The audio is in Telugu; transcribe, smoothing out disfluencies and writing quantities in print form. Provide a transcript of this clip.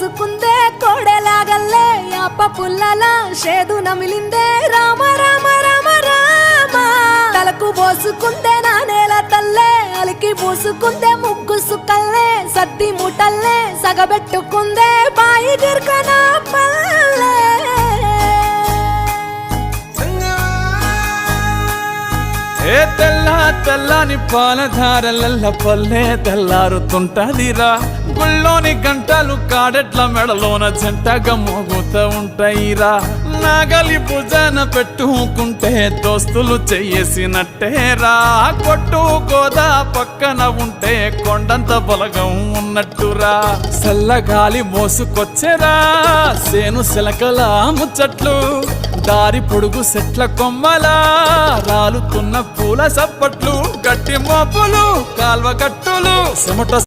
పోసుకుందే కోడెలాగల్లే యాప పుల్లలా షేదు నమిలిందే రామ రామ రామ రామ తలకు పోసుకుందే నా నేల తల్లే అలికి పూసుకుందే ముగ్గు సుక్కల్లే సద్ది ముటల్లే సగబెట్టుకుందే బాయి గిర్కన పల్లె ఏ తెల్ల తెల్లని పాలధారలల్ల పల్లె తెల్లారుతుంటదిరా గుళ్ళోని గంటలు కాడెట్ల మెడలోన జంటగా మోగుతూ ఉంటాయిరా నాగలి భుజాన పెట్టుకుంటే దోస్తులు చెయ్యేసినట్టేరా కొట్టు గోదా పక్కన ఉంటే కొండంత బలగం ఉన్నట్టురా చల్లగాలి మోసుకొచ్చెరా సేను శిలకల ముచ్చట్లు దారి పొడుగు సెట్ల కొమ్మలా రాలుతున్న పూల సప్పట్లు గట్టి మోపులు కాల్వ గట్టులు చెమట